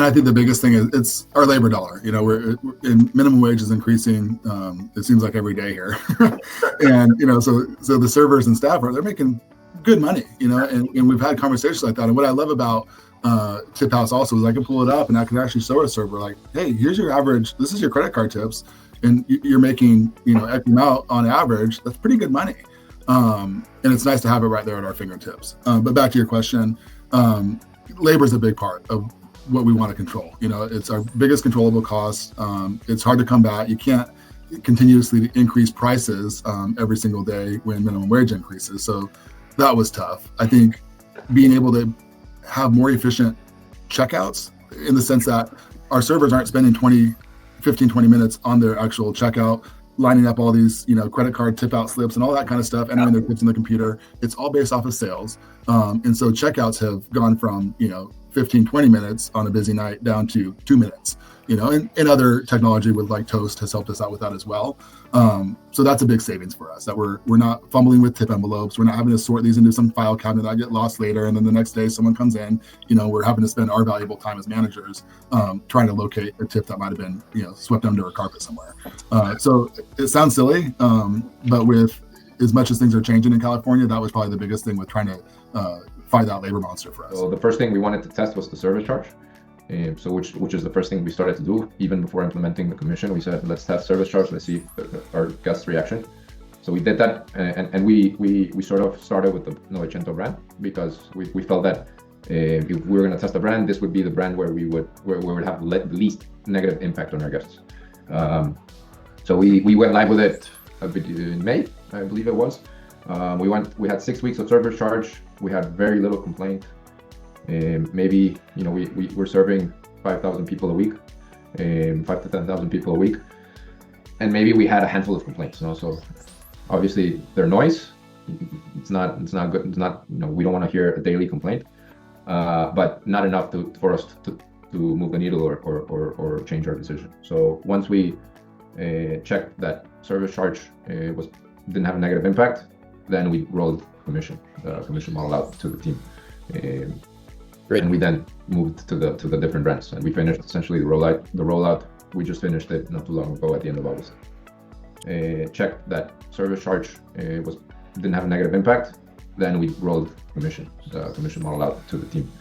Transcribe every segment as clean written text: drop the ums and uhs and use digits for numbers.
And I think the biggest thing is it's our labor dollar. You know, we're in minimum wage is increasing. It seems like every day here, and you know, so the servers and staff they're making good money. You know, and we've had conversations like that. And what I love about TipHaus also is I can pull it up and I can actually show a server like, hey, here's your average. This is your credit card tips, and you're making X amount on average. That's pretty good money. And it's nice to have it right there at our fingertips. But back to your question, labor is a big part of what we want to control. You know, it's our biggest controllable cost. It's hard to combat. You can't continuously increase prices every single day when minimum wage increases. So that was tough. I think being able to have more efficient checkouts in the sense that our servers aren't spending 20 minutes on their actual checkout, lining up all these, credit card tip out slips and all that kind of stuff, entering their tips in the computer. It's all based off of sales. And so checkouts have gone from, 15, 20 minutes on a busy night down to 2 minutes, and other technology with like Toast has helped us out with that as well. So that's a big savings for us, that we're not fumbling with tip envelopes. We're not having to sort these into some file cabinet that get lost later. And then the next day someone comes in, we're having to spend our valuable time as managers trying to locate a tip that might've been, swept under a carpet somewhere. So it sounds silly, but with as much as things are changing in California, that was probably the biggest thing with trying to fight that labor monster for us. So the first thing we wanted to test was the service charge. So which is the first thing we started to do even before implementing the commission. We said, let's test service charge, let's see our guests' reaction. So we did that, and we sort of started with the Novecento brand because we felt that if we were going to test a brand, this would be the brand where we would have the least negative impact on our guests. So we went live with it in May, I believe it was. We had 6 weeks of service charge. We had very little complaint. Maybe we're serving 5,000 people a week, 5,000 to 10,000 people a week, and maybe we had a handful of complaints. So obviously they're noise. It's not good. It's not we don't want to hear a daily complaint, but not enough for us to move the needle or change our decision. So once we checked that service charge didn't have a negative impact, then we rolled commission model out to the team. Great. And we then moved to the different brands, and we finished essentially the rollout. We just finished it not too long ago at the end of August. Checked that service charge didn't have a negative impact, then we rolled commission model out to the team.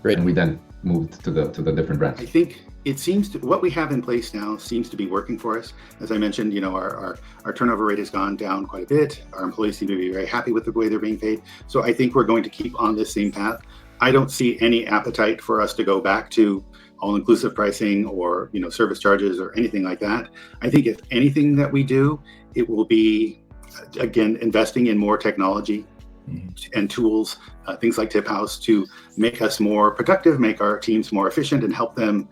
Great. And we then moved to the different brands. I think it seems to what we have in place now seems to be working for us. As I mentioned, our turnover rate has gone down quite a bit. Our employees seem to be very happy with the way they're being paid. So I think we're going to keep on this same path. I don't see any appetite for us to go back to all-inclusive pricing or service charges or anything like that. I think if anything that we do, it will be again investing in more technology and tools, things like TipHaus, to make us more productive, make our teams more efficient, and help them,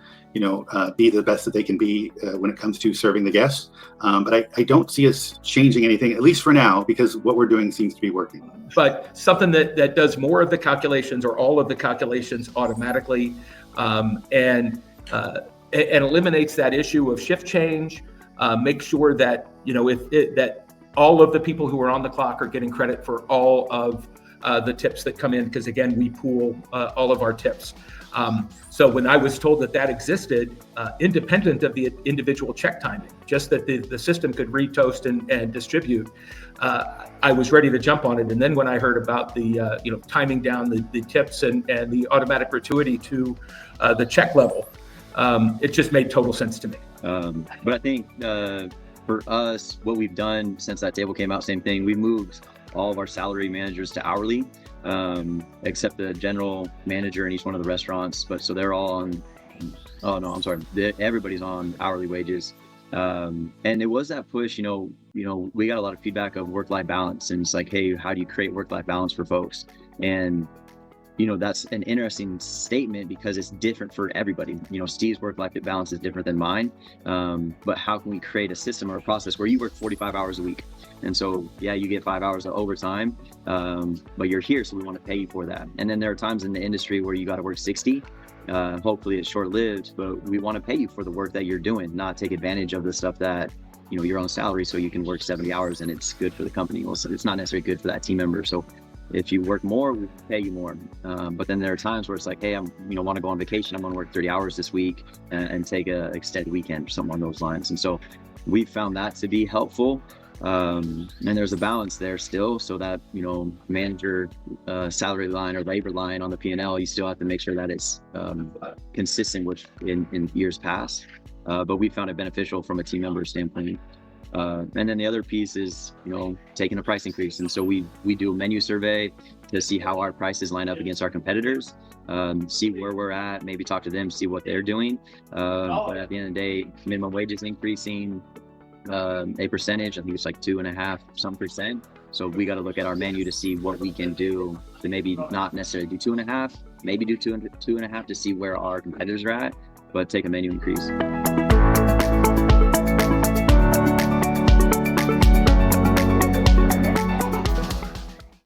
be the best that they can be when it comes to serving the guests. But I don't see us changing anything, at least for now, because what we're doing seems to be working. But something that does more of the calculations or all of the calculations automatically, and eliminates that issue of shift change. Make sure that that all of the people who are on the clock are getting credit for all of the tips that come in, because again, we pool all of our tips. So when I was told that existed, independent of the individual check timing, just that the system could read, toast, and distribute, I was ready to jump on it. And then when I heard about the timing down the tips and the automatic gratuity to the check level, it just made total sense to me. But I think for us, what we've done since that table came out, same thing. We moved all of our salary managers to hourly, except the general manager in each one of the restaurants. But so they're all on. Oh no, I'm sorry. Everybody's on hourly wages, and it was that push. We got a lot of feedback of work-life balance, and it's like, hey, how do you create work-life balance for folks? And that's an interesting statement because it's different for everybody. Steve's work-life balance is different than mine. But how can we create a system or a process where you work 45 hours a week? And so, yeah, you get 5 hours of overtime, but you're here, so we want to pay you for that. And then there are times in the industry where you got to work 60. Hopefully it's short-lived, but we want to pay you for the work that you're doing, not take advantage of the stuff that, you're on salary so you can work 70 hours and it's good for the company. Well, so it's not necessarily good for that team member. So if you work more, we pay you more. But then there are times where it's like, hey, I'm, want to go on vacation. I'm going to work 30 hours this week and take a extended weekend or something along those lines. And so we found that to be helpful. And there's a balance there still, so that, manager salary line or labor line on the P&L, you still have to make sure that it's consistent with in years past. But we found it beneficial from a team member standpoint. And then the other piece is, taking a price increase. And so we do a menu survey to see how our prices line up against our competitors, see where we're at, maybe talk to them, see what they're doing. But at the end of the day, minimum wage is increasing a percentage. I think it's like 2.5%. So we got to look at our menu to see what we can do to maybe not necessarily do 2.5, maybe do 2.5 to see where our competitors are at, but take a menu increase.